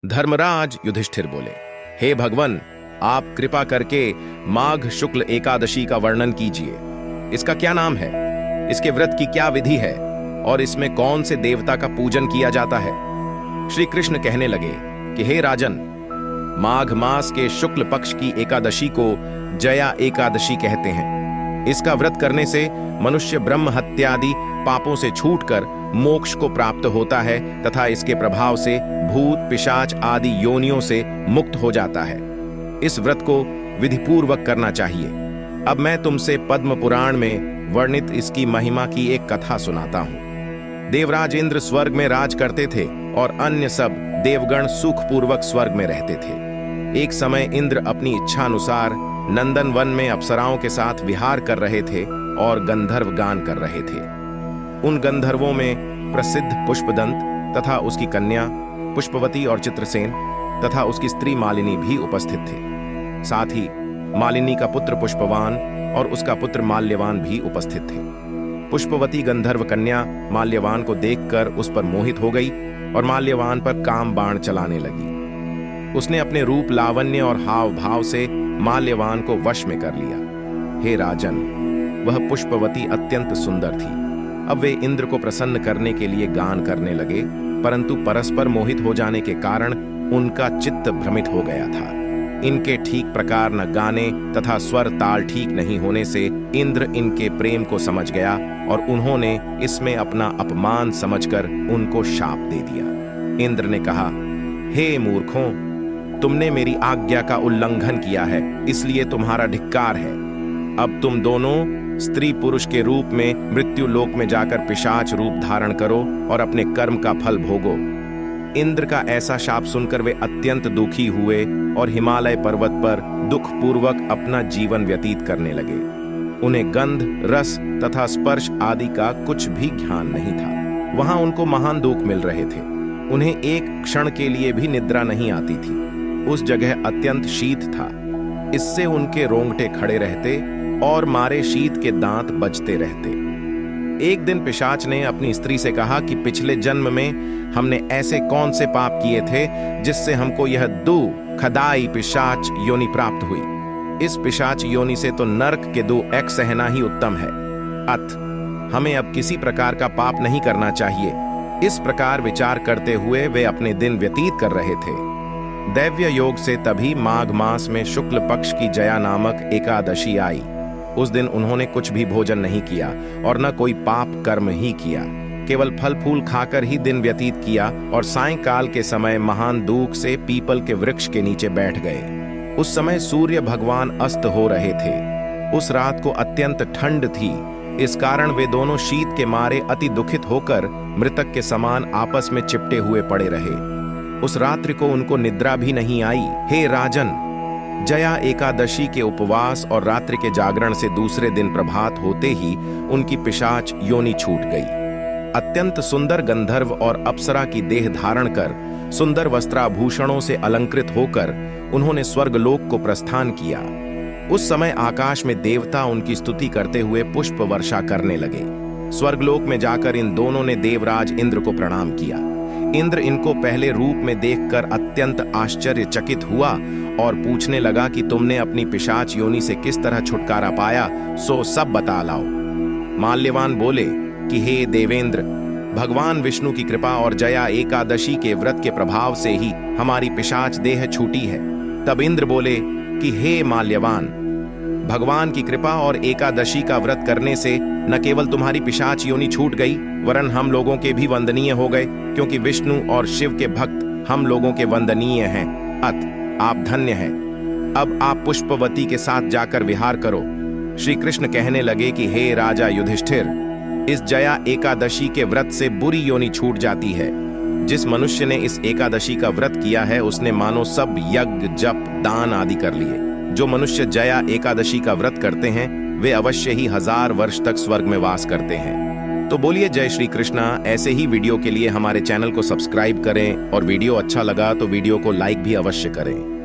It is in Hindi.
धर्मराज युधिष्ठिर बोले, हे भगवान, आप कृपा करके माघ शुक्ल एकादशी का वर्णन कीजिए। इसका क्या नाम है, इसके व्रत की क्या विधि है और इसमें कौन से देवता का पूजन किया जाता है। श्री कृष्ण कहने लगे कि हे राजन, माघ मास के शुक्ल पक्ष की एकादशी को जया एकादशी कहते हैं। इसका व्रत करने से मनुष्य ब्रह्म हत्यादि पापों से छूटकर मोक्ष को प्राप्त होता है तथा इसके प्रभाव से भूत पिशाच आदि योनियों से मुक्त हो जाता है। इस व्रत को विधिपूर्वक करना चाहिए। अब मैं तुमसे पद्म पुराण में वर्णित इसकी महिमा की एक कथा सुनाता हूं। देवराज इंद्र स्वर्ग में राज करते थे और अन्य सब देवगण सुखपूर्वक स्वर्ग में रहते थे। एक समय इंद्र अपनी इच्छा अनुसार नंदन वन में अप्सराओं के साथ विहार कर रहे थे और गंधर्व गान कर रहे थे। उन गंधर्वों में प्रसिद्ध पुष्पदंत तथा उसकी कन्या पुष्पवती और चित्रसेन तथा उसकी स्त्री मालिनी भी उपस्थित थे। साथ ही मालिनी का पुत्र पुष्पवान और उसका पुत्र माल्यवान भी उपस्थित थे। पुष्पवती गंधर्व कन्या माल्यवान को देखकर उस पर मोहित हो गई और माल्यवान पर काम बाण चलाने लगी। उसने अपने रूप लावण्य और हाव भाव से माल्यवान को वश में कर लिया। हे राजन, वह पुष्पवती अत्यंत सुंदर थी। अब वे इंद्र को प्रसन्न करने के लिए गान करने लगे, परंतु परस्पर मोहित हो जाने के कारण उनका चित्त भ्रमित हो गया था। इनके ठीक प्रकार न गाने तथा स्वर ताल ठीक नहीं होने से इंद्र इनके प्रेम को समझ गया और उन्होंने इसमें अपना अपमान समझकर उनको शाप दे दिया। इंद्र ने कहा, हे मूर्खों, तुमने मेरी आज्ञा का उल्लंघन किया है, इसलिए तुम्हारा धिक्कार है। अब तुम दोनों स्त्री पुरुष के रूप में मृत्यु लोक में जाकर पिशाच रूप धारण करो और अपने कर्म का फल भोगो। इंद्र का ऐसा शाप सुनकर वे अत्यंत दुखी हुए और हिमालय पर्वत पर दुखपूर्वक अपना जीवन व्यतीत करने लगे। उन्हें गंध, रस तथा स्पर्श आदि का कुछ भी ज्ञान नहीं था। वहां उनको महान दुख मिल रहे थे। उन्हें एक क्षण के लिए भी निद्रा नहीं आती थी। उस जगह अत्यंत शीत था, इससे उनके रोंगटे खड़े रहते और मारे शीत के दांत बजते रहते। एक दिन पिशाच ने अपनी स्त्री से कहा कि पिछले जन्म में हमने ऐसे कौन से पाप किए थे जिससे हमको यह दुखदाई पिशाच योनि प्राप्त हुई। इस पिशाच योनि से तो नरक के 2 एक सहना ही उत्तम है। अत हमें अब किसी प्रकार का पाप नहीं करना चाहिए। इस प्रकार विचार करते हुए वे अपने दिन व्यतीत कर रहे थे। दैव्य योग से तभी माघ मास में शुक्ल पक्ष की जया नामक एकादशी आई। उस दिन उन्होंने कुछ भी भोजन नहीं किया और न कोई पाप कर्म ही किया, केवल फल फूल खाकर ही दिन व्यतीत किया और सायंकाल के समय महान दुख से पीपल के वृक्ष के नीचे बैठ गए। उस समय सूर्य भगवान अस्त हो रहे थे। उस रात को अत्यंत ठंड थी, इस कारण वे दोनों शीत के मारे अति दुखित होकर मृतक के समान आपस में चिपटे हुए पड़े रहे। उस रात्रि को उनको निद्रा भी नहीं आई। हे राजन, जया एकादशी के उपवास और रात्रि के जागरण से दूसरे दिन प्रभात होते ही उनकी पिशाच योनि छूट गई। अत्यंत सुंदर गंधर्व और अप्सरा की देह धारण कर सुंदर वस्त्राभूषणों से अलंकृत होकर उन्होंने स्वर्गलोक को प्रस्थान किया। उस समय आकाश में देवता उनकी स्तुति करते हुए पुष्प वर्षा करने लगे। स्वर्गलोक में जाकर इन दोनों ने देवराज इंद्र को प्रणाम किया। इंद्र इनको पहले रूप में देखकर अत्यंत आश्चर्यचकित हुआ और पूछने लगा कि तुमने अपनी पिशाच योनि से किस तरह छुटकारा पाया, सो सब बता लाओ। माल्यवान बोले कि हे देवेंद्र, भगवान विष्णु की कृपा और जया एकादशी के व्रत के प्रभाव से ही हमारी पिशाच देह छूटी है। तब इंद्र बोले कि हे माल्यवान, भगवान की कृपा और एकादशी का व्रत करने से न केवल तुम्हारी पिशाच योनि छूट गई, वरन हम लोगों के भी वंदनीय हो गए, क्योंकि विष्णु और शिव के भक्त हम लोगों के वंदनीय हैं। अत आप धन्य हैं। अब आप पुष्पवती के साथ जाकर विहार करो। श्री कृष्ण कहने लगे कि हे राजा युधिष्ठिर, इस जया एकादशी के व्रत से बुरी योनि छूट जाती है। जिस मनुष्य ने इस एकादशी का व्रत किया है उसने मानो सब यज्ञ, जप, दान आदि कर लिए। जो मनुष्य जया एकादशी का व्रत करते हैं वे अवश्य ही 1000 वर्ष तक स्वर्ग में वास करते हैं। तो बोलिए जय श्री कृष्णा। ऐसे ही वीडियो के लिए हमारे चैनल को सब्सक्राइब करें और वीडियो अच्छा लगा तो वीडियो को लाइक भी अवश्य करें।